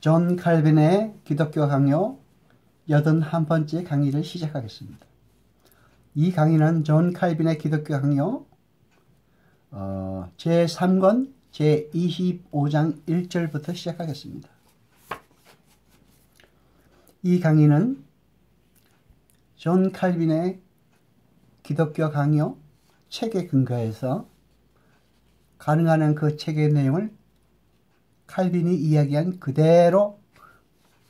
존 칼빈의 기독교 강요 81번째 강의를 시작하겠습니다. 이 강의는 존 칼빈의 기독교 강요 제3권 제25장 1절부터 시작하겠습니다. 이 강의는 존 칼빈의 기독교 강요 책에 근거해서 가능한 한 그 책의 내용을 칼빈이 이야기한 그대로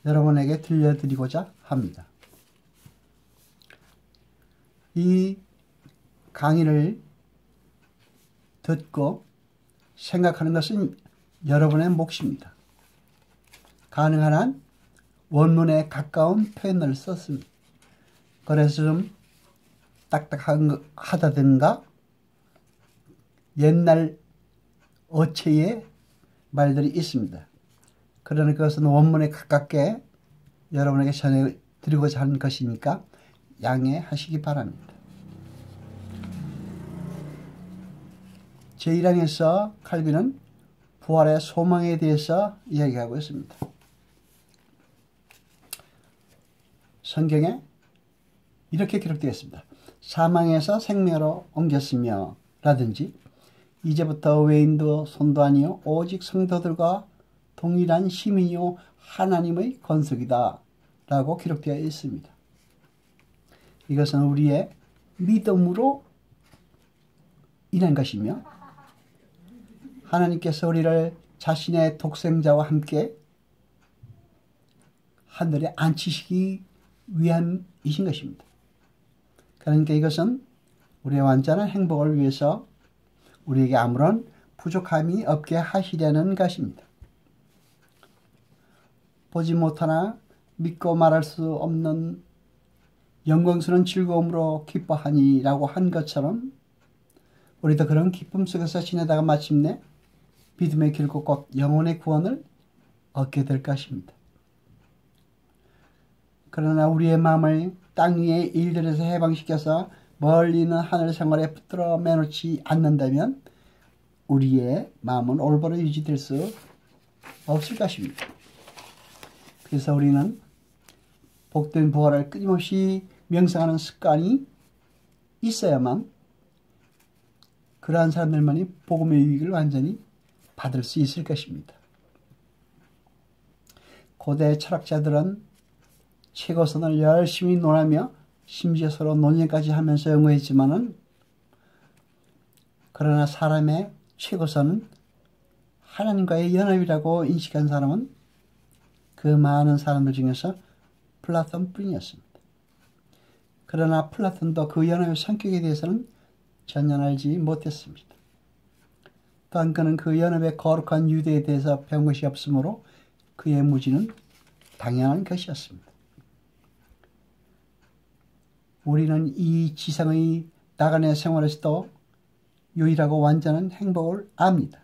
여러분에게 들려드리고자 합니다. 이 강의를 듣고 생각하는 것은 여러분의 몫입니다. 가능한 한 원문에 가까운 표현을 썼습니다. 그래서 좀 딱딱하다든가 옛날 어체의 말들이 있습니다. 그러나 그것은 원문에 가깝게 여러분에게 전해드리고자 하는 것이니까 양해하시기 바랍니다. 제1항에서 칼빈은 부활의 소망에 대해서 이야기하고 있습니다. 성경에 이렇게 기록되어 있습니다. 사망에서 생명으로 옮겼으며 라든지 이제부터 외인도 손도 아니요 오직 성도들과 동일한 시민이요 하나님의 건속이다 라고 기록되어 있습니다. 이것은 우리의 믿음으로 인한 것이며 하나님께서 우리를 자신의 독생자와 함께 하늘에 앉히시기 위함이신 것입니다. 그러니까 이것은 우리의 완전한 행복을 위해서 우리에게 아무런 부족함이 없게 하시려는 것입니다. 보지 못하나 믿고 말할 수 없는 영광스러운 즐거움으로 기뻐하니 라고 한 것처럼 우리도 그런 기쁨 속에서 지내다가 마침내 믿음의 길고 곧 영혼의 구원을 얻게 될 것입니다. 그러나 우리의 마음을 땅 위의 일들에서 해방시켜서 멀리 있는 하늘 생활에 붙들어 매놓지 않는다면 우리의 마음은 올바로 유지될 수 없을 것입니다. 그래서 우리는 복된 부활을 끊임없이 명상하는 습관이 있어야만 그러한 사람들만이 복음의 유익을 완전히 받을 수 있을 것입니다. 고대 철학자들은 최고선을 열심히 논하며 심지어 서로 논쟁까지 하면서 연구했지만은 그러나 사람의 최고선은 하나님과의 연합이라고 인식한 사람은 그 많은 사람들 중에서 플라톤뿐이었습니다. 그러나 플라톤도 그 연합의 성격에 대해서는 전혀 알지 못했습니다. 또한 그는 그 연합의 거룩한 유대에 대해서 배운 것이 없으므로 그의 무지는 당연한 것이었습니다. 우리는 이 지상의 나간의 생활에서도 유일하고 완전한 행복을 압니다.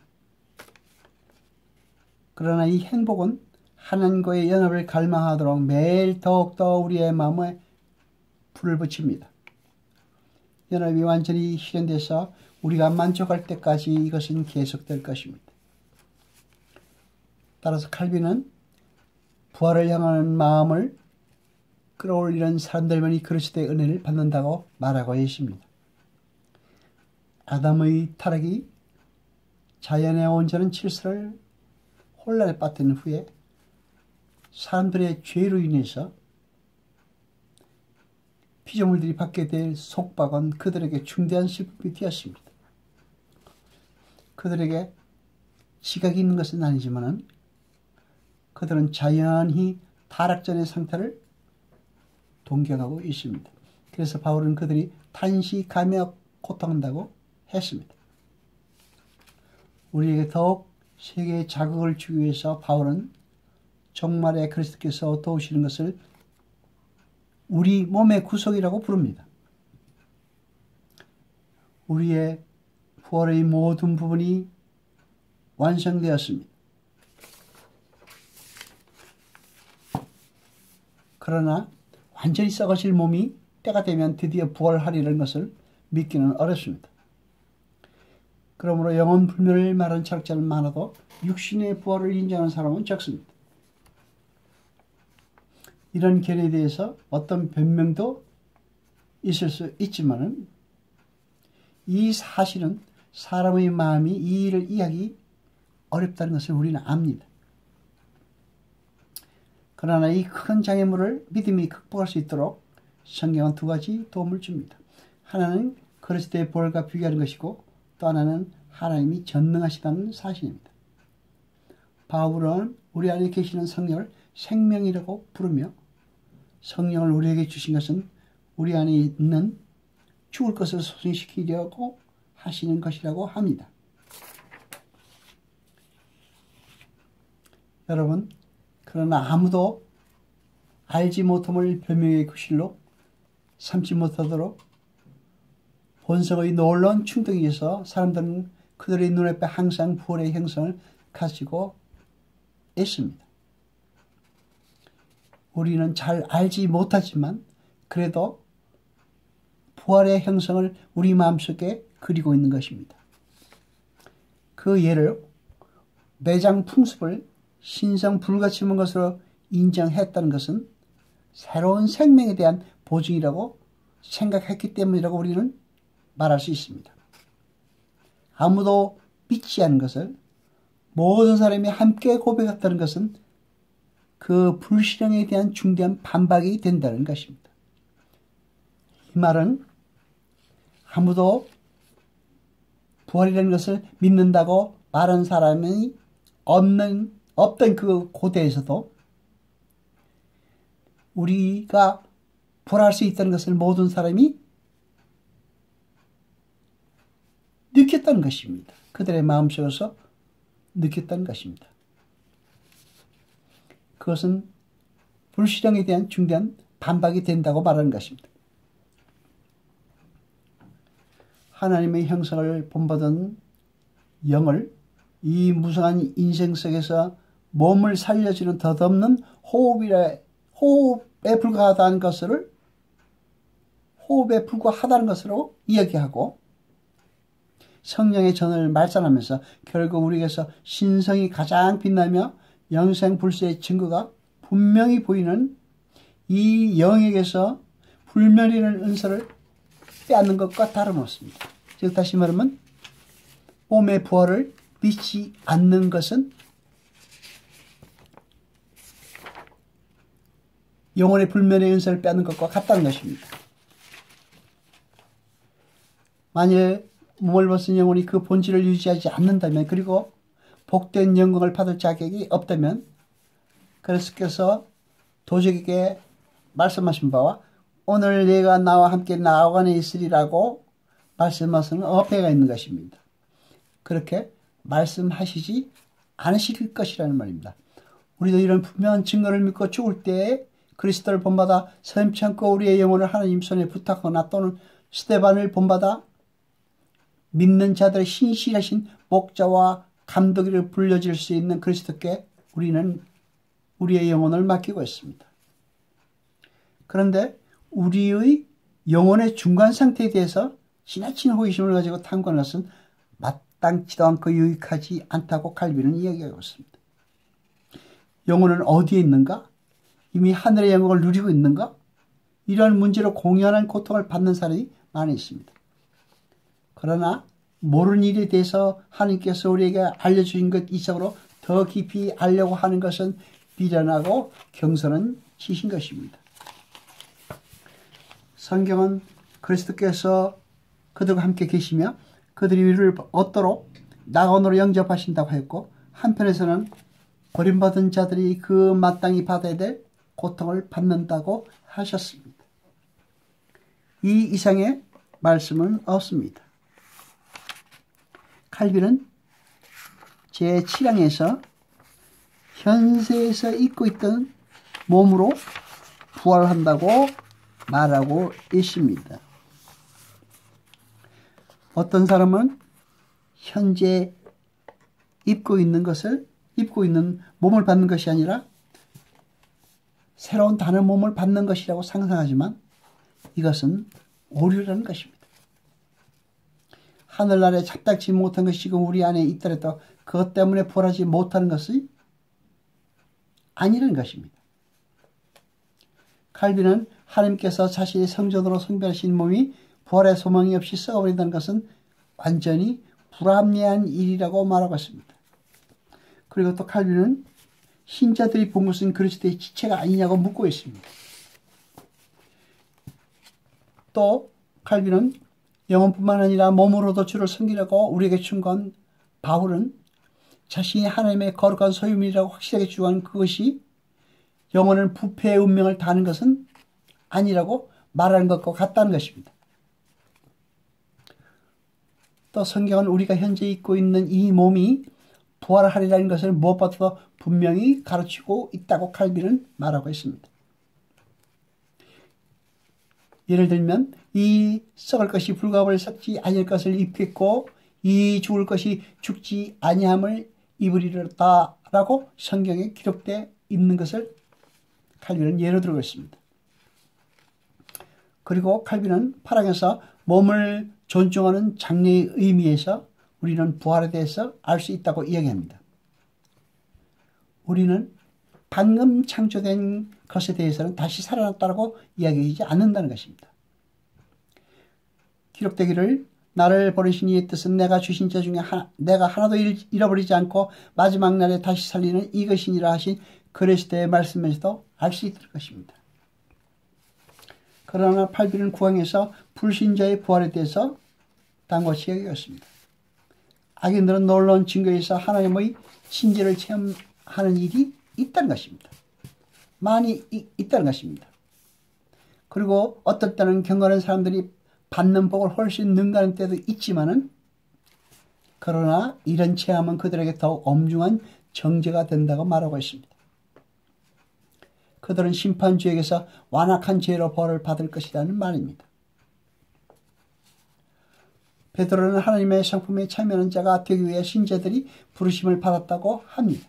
그러나 이 행복은 하나님과의 연합을 갈망하도록 매일 더욱더 우리의 마음에 불을 붙입니다. 연합이 완전히 실현돼서 우리가 만족할 때까지 이것은 계속될 것입니다. 따라서 칼빈은 부활을 향하는 마음을 끌어올리는 사람들만이 그리스도의 은혜를 받는다고 말하고 있습니다. 아담의 타락이 자연의 온전한 질서를 혼란에 빠뜨린 후에 사람들의 죄로 인해서 피조물들이 받게 될 속박은 그들에게 중대한 슬픔이 되었습니다. 그들에게 지각이 있는 것은 아니지만 그들은 자연히 타락전의 상태를 동경하고 있습니다. 그래서 바울은 그들이 탄식하며 고통한다고 했습니다. 우리에게 더욱 세계에 자극을 주기 위해서 바울은 종말에 그리스도께서 도우시는 것을 우리 몸의 구속이라고 부릅니다. 우리의 부활의 모든 부분이 완성되었습니다. 그러나 완전히 썩어질 몸이 때가 되면 드디어 부활하리라는 것을 믿기는 어렵습니다. 그러므로 영혼 불멸을 말하는 철학자는 많아도 육신의 부활을 인정하는 사람은 적습니다. 이런 견해에 대해서 어떤 변명도 있을 수 있지만은 이 사실은 사람의 마음이 이 일을 이해하기 어렵다는 것을 우리는 압니다. 그러나 이 큰 장애물을 믿음이 극복할 수 있도록 성경은 두 가지 도움을 줍니다. 하나는 그리스도의 보혈과 비교하는 것이고 또 하나는 하나님이 전능하시다는 사실입니다. 바울은 우리 안에 계시는 성령을 생명이라고 부르며 성령을 우리에게 주신 것은 우리 안에 있는 죽을 것을 소생시키려고 하시는 것이라고 합니다. 여러분, 그러나 아무도 알지 못함을 변명의 구실로 삼지 못하도록 본성의 놀라운 충동에 의해서 사람들은 그들의 눈앞에 항상 부활의 형상을 가지고 있습니다. 우리는 잘 알지 못하지만 그래도 부활의 형상을 우리 마음속에 그리고 있는 것입니다. 그 예를 매장 풍습을 신성 불가침한 것으로 인정했다는 것은 새로운 생명에 대한 보증이라고 생각했기 때문이라고 우리는 말할 수 있습니다. 아무도 믿지 않은 것을 모든 사람이 함께 고백했다는 것은 그 불신앙에 대한 중대한 반박이 된다는 것입니다. 이 말은 아무도 부활이라는 것을 믿는다고 말한 사람이 없던 그 고대에서도 우리가 부활할 수 있다는 것을 모든 사람이 느꼈다는 것입니다. 그들의 마음속에서 느꼈다는 것입니다. 그것은 불신앙에 대한 중대한 반박이 된다고 말하는 것입니다. 하나님의 형상을 본받은 영을 이 무성한 인생 속에서 몸을 살려주는 덧없는 호흡에 불과하다는 것으로 이야기하고 성령의 전을 말씀하면서 결국 우리에게서 신성이 가장 빛나며 영생불세의 증거가 분명히 보이는 이 영에게서 불멸이라는 은사를 빼앗는 것과 다름없습니다. 즉 다시 말하면 몸의 부활을 믿지 않는 것은 영혼의 불멸의 은사를 빼앗는 것과 같다는 것입니다. 만일 몸을 벗은 영혼이 그 본질을 유지하지 않는다면 그리고 복된 영광을 받을 자격이 없다면 그리스도께서 도적에게 말씀하신 바와 오늘 내가 나와 함께 나아가네 있으리라고 말씀하시는 어폐가 있는 것입니다. 그렇게 말씀하시지 않으실 것이라는 말입니다. 우리도 이런 분명한 증거를 믿고 죽을 때에 그리스도를 본받아 서슴지 않고 우리의 영혼을 하나님 손에 부탁하거나 또는 스데반을 본받아 믿는 자들의 신실하신 목자와 감독이를 불려질 수 있는 그리스도께 우리는 우리의 영혼을 맡기고 있습니다. 그런데 우리의 영혼의 중간 상태에 대해서 지나친 호기심을 가지고 탐구하는 것은 마땅치도 않고 유익하지 않다고 칼빈은 이야기하고 있습니다. 영혼은 어디에 있는가? 이미 하늘의 영광을 누리고 있는가? 이러한 문제로 공연한 고통을 받는 사람이 많이 있습니다. 그러나 모르는 일에 대해서 하나님께서 우리에게 알려주신 것 이상으로 더 깊이 알려고 하는 것은 비련하고 경솔한 짓인 것입니다. 성경은 그리스도께서 그들과 함께 계시며 그들이 위를 얻도록 낙원으로 영접하신다고 했고 한편에서는 버림받은 자들이 그 마땅히 받아야 될 고통을 받는다고 하셨습니다. 이 이상의 말씀은 없습니다. 칼빈은 제7항에서 현세에서 입고 있던 몸으로 부활한다고 말하고 있습니다. 어떤 사람은 현재 입고 있는 몸을 받는 것이 아니라 새로운 다른 몸을 받는 것이라고 상상하지만 이것은 오류라는 것입니다. 하늘나라에 잡닥지 못한 것이 지금 우리 안에 있더라도 그것 때문에 부활하지 못하는 것이 아니라는 것입니다. 칼빈은 하나님께서 자신의 성전으로 성별하신 몸이 부활의 소망이 없이 썩어버린다는 것은 완전히 불합리한 일이라고 말하고 있습니다. 그리고 또 칼빈은 신자들이 본 것은 그리스도의 지체가 아니냐고 묻고 있습니다. 또 칼빈은 영혼뿐만 아니라 몸으로도 주를 섬기라고 우리에게 충고한 바울은 자신이 하나님의 거룩한 소유물이라고 확실하게 주장한 그것이 영혼은 부패의 운명을 다하는 것은 아니라고 말하는 것과 같다는 것입니다. 또 성경은 우리가 현재 입고 있는 이 몸이 부활하리라는 것을 무엇보다도 분명히 가르치고 있다고 칼빈은 말하고 있습니다. 예를 들면 이 썩을 것이 불가버를 썩지 아니할 것을 입겠고 이 죽을 것이 죽지 아니함을 입으리로다라고 성경에 기록되어 있는 것을 칼빈은 예로 들고 있습니다. 그리고 칼빈은 파랑에서 몸을 존중하는 장래의 의미에서 우리는 부활에 대해서 알 수 있다고 이야기합니다. 우리는 방금 창조된 것에 대해서는 다시 살아났다고 이야기하지 않는다는 것입니다. 기록되기를 나를 보내신 이의 뜻은 내가 주신 자 중에 내가 하나도 잃어버리지 않고 마지막 날에 다시 살리는 이것이니라 하신 그리스도의 말씀에서도 알 수 있을 것입니다. 그러나 칼빈은 구강에서 불신자의 부활에 대해서 다음같이 이야기했습니다. 악인들은 놀라운 증거에서 하나님의 친지를 체험하는 일이 있다는 것입니다. 많이 있다는 것입니다. 그리고 어떨 때는 경건한 사람들이 받는 복을 훨씬 능가하는 때도 있지만은 그러나 이런 체험은 그들에게 더욱 엄중한 정죄가 된다고 말하고 있습니다. 그들은 심판주에게서 완악한 죄로 벌을 받을 것이라는 말입니다. 베드로는 하나님의 성품에 참여하는 자가 되기 위해 신자들이 부르심을 받았다고 합니다.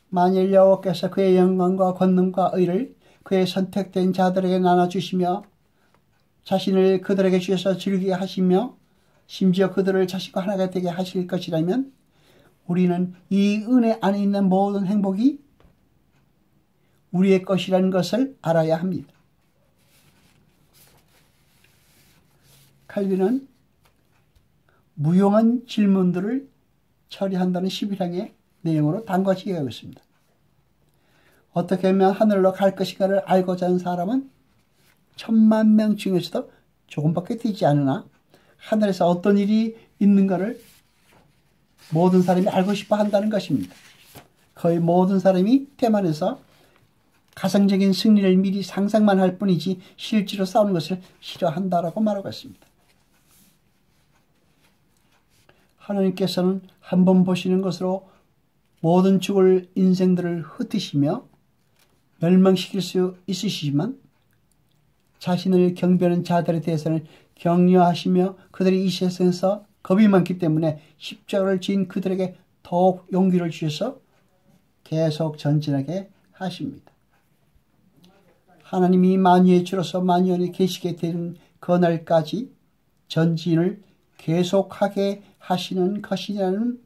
만일 여호와께서 그의 영광과 권능과 의를 그의 선택된 자들에게 나눠주시며 자신을 그들에게 주셔서 즐기게 하시며 심지어 그들을 자신과 하나가 되게 하실 것이라면 우리는 이 은혜 안에 있는 모든 행복이 우리의 것이라는 것을 알아야 합니다. 칼빈은 무용한 질문들을 처리한다는 11항의 내용으로 다음같이 얘기하고 있습니다. 어떻게 하면 하늘로 갈 것인가를 알고자 하는 사람은 10,000명 중에서도 조금밖에 되지 않으나 하늘에서 어떤 일이 있는가를 모든 사람이 알고 싶어 한다는 것입니다. 거의 모든 사람이 대만에서 가상적인 승리를 미리 상상만 할 뿐이지 실제로 싸우는 것을 싫어한다라고 말하고 있습니다. 하나님께서는 한 번 보시는 것으로 모든 죽을 인생들을 흩으시며 멸망시킬 수 있으시지만 자신을 경배하는 자들에 대해서는 격려하시며 그들이 이 세상에서 겁이 많기 때문에 십자가를 지은 그들에게 더욱 용기를 주셔서 계속 전진하게 하십니다. 하나님이 만유의 주로서 만유에 계시게 되는 그날까지 전진을 계속하게 하시는 것이라는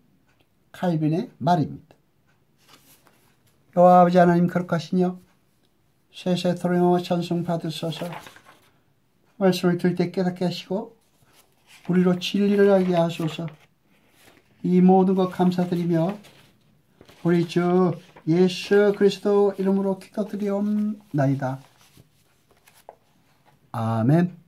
칼빈의 말입니다. 여호와 아버지 하나님 거룩하시며 세세토록 영화 찬송 받으소서. 말씀을 들 때 깨닫게 하시고 우리로 진리를 알게 하소서. 이 모든 것 감사드리며 우리 주 예수 그리스도 이름으로 기도드리옵나이다. 아멘.